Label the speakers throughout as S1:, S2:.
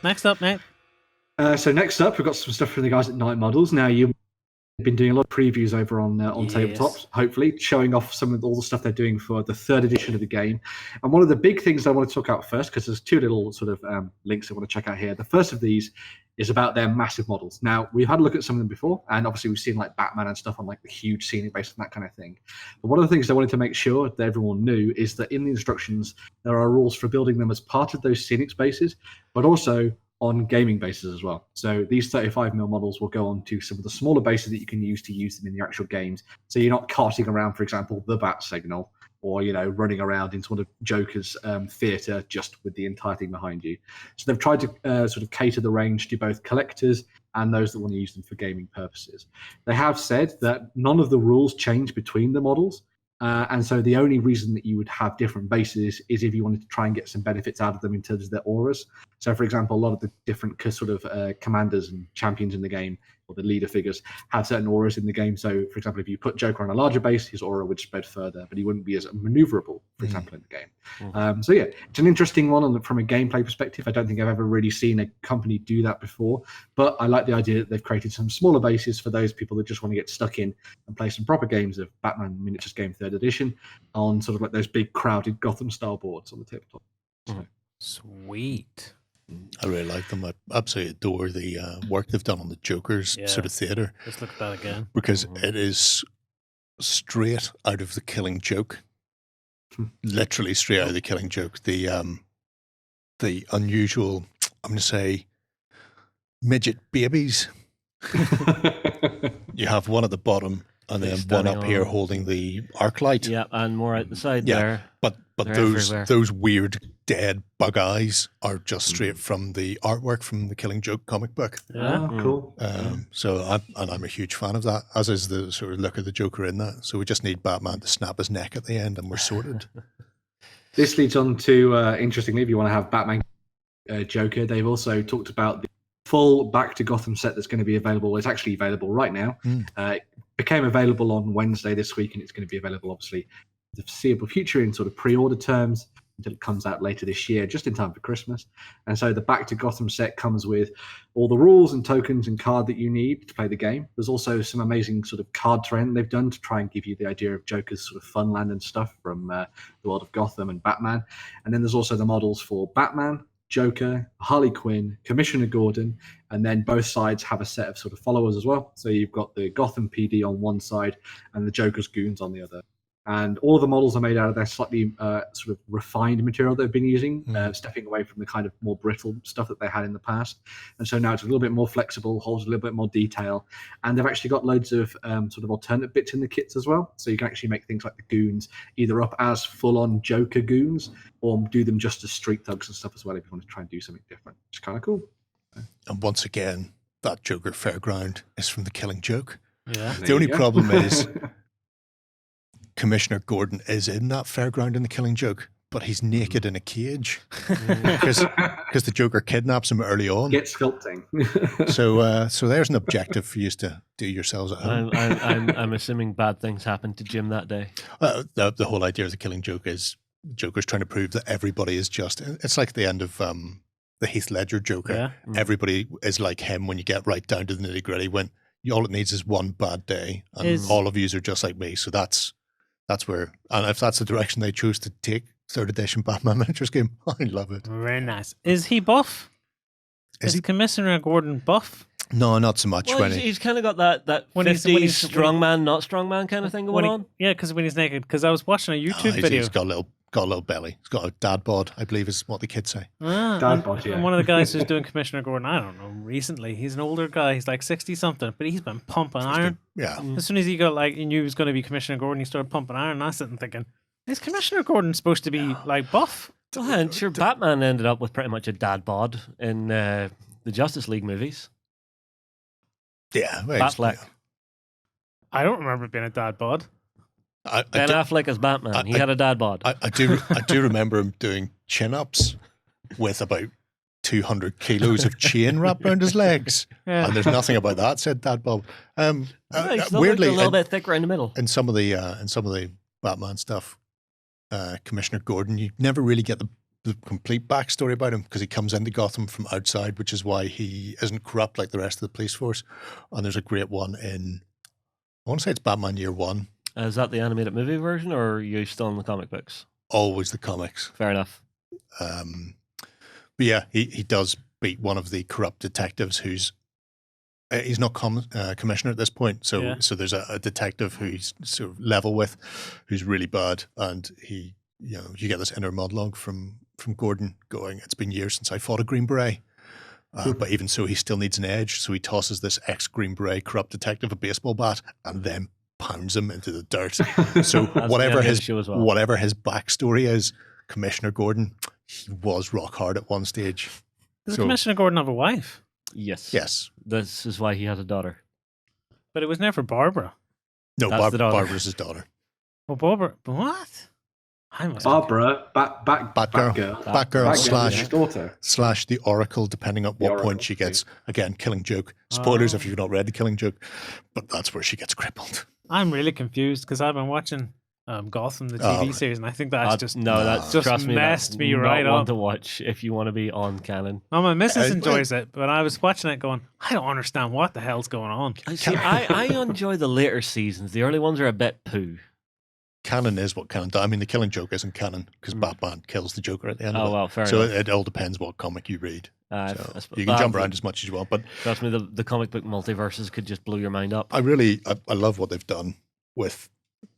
S1: Next up, Nate.
S2: So next up, we've got some stuff from the guys at Night Models. Now, you've been doing a lot of previews over on OnTableTop, hopefully, showing off some of all the stuff they're doing for the third edition of the game. And one of the big things I want to talk about first, because there's two little sort of links I want to check out here. The first of these is about their massive models. Now, we've had a look at some of them before, and obviously we've seen like Batman and stuff on like the huge scenic base and that kind of thing. But one of the things I wanted to make sure that everyone knew is that in the instructions, there are rules for building them as part of those scenic spaces, but also on gaming bases as well. So these 35mm models will go on to some of the smaller bases that you can use them in your actual games. So you're not carting around, for example, the bat signal, or running around in sort of Joker's theatre just with the entire thing behind you. So they've tried to sort of cater the range to both collectors and those that want to use them for gaming purposes. They have said that none of the rules change between the models. And so the only reason that you would have different bases is if you wanted to try and get some benefits out of them in terms of their auras. So, for example, a lot of the different sort of commanders and champions in the game, or the leader figures, have certain auras in the game. So, for example, if you put Joker on a larger base, his aura would spread further, but he wouldn't be as maneuverable, for example, in the game. So, yeah, it's an interesting one from a gameplay perspective. I don't think I've ever really seen a company do that before, but I like the idea that they've created some smaller bases for those people that just want to get stuck in and play some proper games of Batman Miniatures Game 3rd Edition on sort of like those big crowded Gotham-style boards on the tabletop. So.
S1: Sweet.
S3: I really like them. I absolutely adore the work they've done on the Joker's sort of theatre.
S1: Let's look at that again.
S3: Because it is straight out of The Killing Joke. Literally straight out of The Killing Joke. The unusual, I'm going to say, midget babies. You have one at the bottom and then one up here holding the arc light.
S1: Yeah, and more out the side there.
S3: But those weird dead bug eyes are just straight from the artwork from the Killing Joke comic book.
S2: Yeah, cool.
S3: So I'm a huge fan of that, as is the sort of look of the Joker in that. So we just need Batman to snap his neck at the end and we're sorted.
S2: This leads on to, interestingly, if you want to have Batman Joker, they've also talked about the full Back to Gotham set that's going to be available. It's actually available right now. It became available on Wednesday this week, and it's going to be available, obviously, the foreseeable future in sort of pre-order terms until it comes out later this year, just in time for Christmas. And so the Back to Gotham set comes with all the rules and tokens and card that you need to play the game. There's also some amazing sort of card terrain they've done to try and give you the idea of Joker's sort of funland and stuff from the world of Gotham and Batman. And then there's also the models for Batman, Joker, Harley Quinn, Commissioner Gordon, and then both sides have a set of sort of followers as well. So you've got the Gotham PD on one side and the Joker's goons on the other. And all of the models are made out of their slightly sort of refined material they've been using, stepping away from the kind of more brittle stuff that they had in the past. And so now it's a little bit more flexible, holds a little bit more detail. And they've actually got loads of sort of alternate bits in the kits as well. So you can actually make things like the goons either up as full-on Joker goons or do them just as street thugs and stuff as well if you want to try and do something different. It's kind of cool.
S3: And once again, that Joker fairground is from the Killing Joke.
S1: Yeah.
S3: The only problem is Commissioner Gordon is in that fairground in the Killing Joke, but he's naked in a cage because the Joker kidnaps him early on.
S2: Get sculpting.
S3: So there's an objective for you to do yourselves at home.
S1: I'm assuming bad things happened to Jim that day.
S3: The whole idea of the Killing Joke is Joker's trying to prove that everybody is just. It's like the end of the Heath Ledger Joker.
S1: Yeah.
S3: Everybody is like him when you get right down to the nitty gritty. When all it needs is one bad day, and all of yous are just like me. So that's where, and if that's the direction they choose to take third edition Batman Miniatures game, I love it.
S1: Very nice. Is he buff? Is he Commissioner Gordon buff?
S3: No, not so much.
S1: Well, he's kind of got that when 50s when he's strongman, not strongman kind of thing going on. Yeah, because when he's naked, because I was watching a YouTube video.
S3: He's got a little belly. He's got a dad bod, I believe is what the kids say.
S2: Dad bod, yeah.
S1: And one of the guys who's doing Commissioner Gordon, I don't know, recently, he's an older guy. He's like 60-something, but he's been pumping iron.
S3: Yeah.
S1: As soon as he got he knew he was going to be Commissioner Gordon, he started pumping iron. And I was sitting thinking, is Commissioner Gordon supposed to be like buff?
S4: Well, and sure, Batman ended up with pretty much a dad bod in the Justice League movies.
S3: Yeah,
S4: Batfleck.
S1: I don't remember it being a dad bod.
S4: Ben Affleck as Batman. He had a dad bod.
S3: I do remember him doing chin-ups with about 200 kilos of chain wrapped around his legs. Yeah. And there's nothing about that, said Dad Bob.
S4: Weirdly, a little bit thicker in the middle.
S3: In some of the Batman stuff, Commissioner Gordon, you never really get the the complete backstory about him, because he comes into Gotham from outside, which is why he isn't corrupt like the rest of the police force. And there's a great one in, I want to say it's Batman Year One.
S4: Is that the animated movie version, or are you still in the comic books?
S3: Always the comics.
S4: Fair enough.
S3: But yeah, he does beat one of the corrupt detectives who's he's not commissioner at this point. So there's a detective who he's sort of level with, who's really bad, and he, you get this inner monologue from Gordon going, "It's been years since I fought a Green Beret." But even so, he still needs an edge. So he tosses this ex-Green Beret corrupt detective a baseball bat and then pounds him into the dirt. So whatever his backstory is, Commissioner Gordon, he was rock hard at one stage.
S1: Does Commissioner Gordon have a wife?
S4: Yes.
S3: Yes.
S4: This is why he had a daughter.
S1: But it was never Barbara.
S3: No, Barbara's his daughter.
S1: Oh, Barbara. What?
S2: Barbara,
S3: Batgirl slash the Oracle, depending on what point she gets. Again, Killing Joke. Spoilers if you've not read the Killing Joke, but that's where she gets crippled.
S1: I'm really confused because I've been watching Gotham, the TV series, and I think that's just messed me right up.
S4: One to watch if you want to be on canon.
S1: Oh, my missus enjoys it, but I was watching it going, I don't understand what the hell's going on.
S4: I enjoy the later seasons. The early ones are a bit poo.
S3: Canon is what canon does. I mean, the Killing Joke isn't canon because Batman kills the Joker at the end of it.
S4: Well, fair
S3: so
S4: enough.
S3: It all depends what comic you read. You can jump around as much as you want, but
S4: trust me, the comic book multiverses could just blow your mind up.
S3: I love what they've done with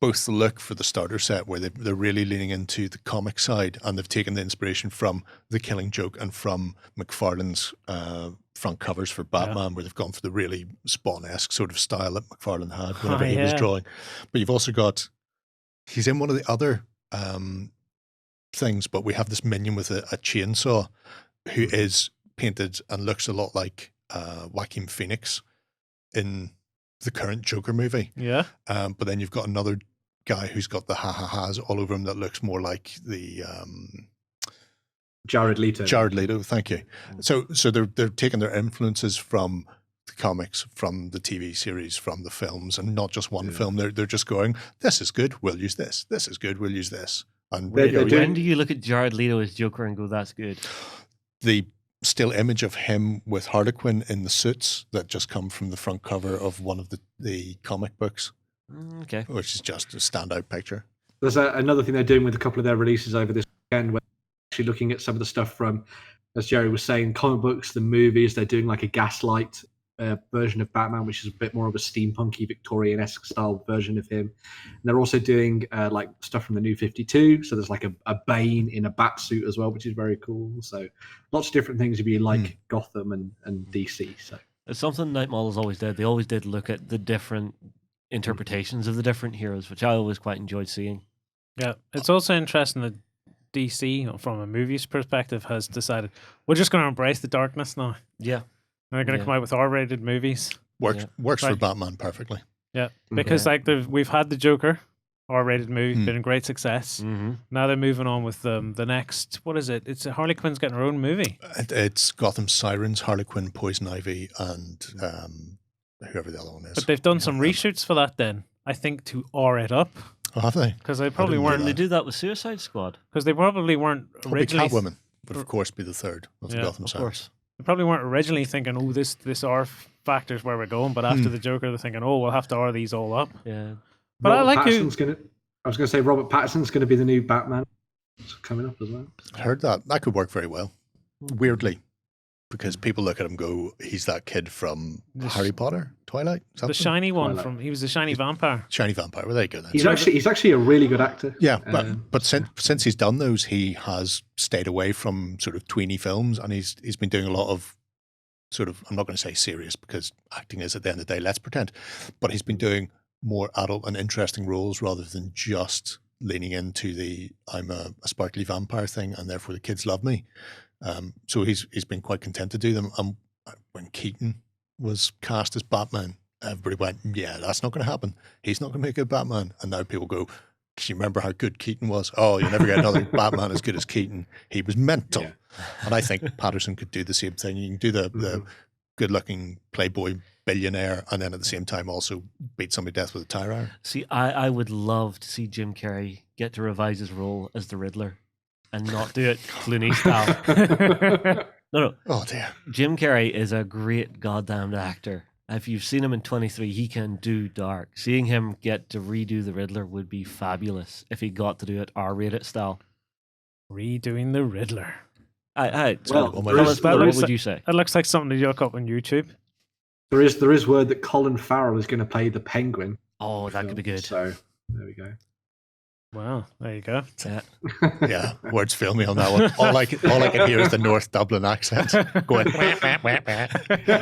S3: both the look for the starter set, where they're really leaning into the comic side, and they've taken the inspiration from the Killing Joke and from McFarlane's front covers for Batman, where they've gone for the really Spawn-esque sort of style that McFarlane had whenever he was drawing. But you've also got, he's in one of the other things, but we have this minion with a chainsaw who is painted and looks a lot like Joaquin Phoenix in the current Joker movie.
S1: Yeah.
S3: But then you've got another guy who's got the ha-ha-has all over him that looks more like the
S2: Jared Leto.
S3: Jared Leto, thank you. So they're taking their influences from the comics, from the TV series, from the films, and not just one film. They're just going, this is good, we'll use this. This is good, we'll use this. And
S4: when do you look at Jared Leto as Joker and go, that's good?
S3: The still image of him with Harlequin in the suits that just come from the front cover of one of the comic books.
S4: Okay.
S3: Which is just a standout picture.
S2: There's another thing they're doing with a couple of their releases over this weekend, where they're actually looking at some of the stuff from, as Jerry was saying, comic books, the movies. They're doing like a Gaslight version of Batman, which is a bit more of a steampunky Victorian-esque style version of him. And they're also doing like stuff from the New 52. So there's like a Bane in a bat suit as well, which is very cool. So lots of different things if you like Gotham and DC. So
S4: it's something Night Models always did. They always did look at the different interpretations of the different heroes, which I always quite enjoyed seeing.
S1: Yeah, it's also interesting that DC, from a movies perspective, has decided we're just going to embrace the darkness now.
S4: Yeah.
S1: And they're going to come out with R-rated movies.
S3: Works for Batman perfectly.
S1: Yeah, because we've had the Joker R-rated movie, been a great success. Now they're moving on with the next. What is it? It's Harley Quinn's getting her own movie.
S3: It's Gotham Sirens, Harley Quinn, Poison Ivy, and whoever the other one is.
S1: But they've done some reshoots for that. Then I think to R it up.
S3: Oh, have they?
S1: Because they probably weren't.
S4: They do that with Suicide Squad.
S1: Because they probably weren't originally.
S3: Catwoman would of course be the third of the Gotham Sirens. Of course.
S1: They probably weren't originally thinking, oh, this R factor's where we're going, but after the Joker, they're thinking, oh, we'll have to R these all up.
S4: Yeah.
S1: But
S2: Robert
S1: I like
S2: I was going to say Robert Pattinson's going to be the new Batman. It's coming up as well.
S3: I heard that. That could work very well. Weirdly. Because people look at him and go, he's that kid from Harry Potter, Twilight?
S1: The shiny one he was the shiny vampire.
S3: Shiny vampire. Well, there you go then.
S2: He's actually a really good actor.
S3: Yeah, but since he's done those, he has stayed away from sort of tweeny films, and he's been doing a lot of sort of, I'm not going to say serious because acting is at the end of the day, let's pretend, but he's been doing more adult and interesting roles rather than just leaning into the I'm a sparkly vampire thing and therefore the kids love me. So he's been quite content to do them. When Keaton was cast as Batman, everybody went, yeah, that's not going to happen. He's not going to make a good Batman. And now people go, do you remember how good Keaton was? Oh, you'll never get another Batman as good as Keaton. He was mental. Yeah. And I think Patterson could do the same thing. You can do the good-looking playboy billionaire and then at the same time also beat somebody to death with a tire iron.
S4: See, I would love to see Jim Carrey get to revise his role as the Riddler and not do it Clooney style. No.
S3: Oh dear.
S4: Jim Carrey is a great goddamned actor. If you've seen him in 23, he can do dark. Seeing him get to redo the Riddler would be fabulous if he got to do it R-rated style.
S1: Redoing the Riddler.
S4: What would you say?
S1: It looks like something to look up on YouTube.
S2: There is word that Colin Farrell is going to play the Penguin.
S4: Oh, that could be good.
S2: So there we go.
S1: Wow, there you go.
S3: Yeah, words fail me on that one. All I can hear is the North Dublin accent going. Wah, wah, wah,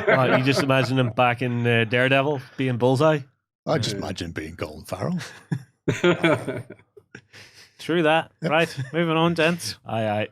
S3: wah.
S4: You just imagine him back in Daredevil being Bullseye.
S3: I just imagine being Colin Farrell.
S1: True that. Right, moving on, gents.
S4: Aye.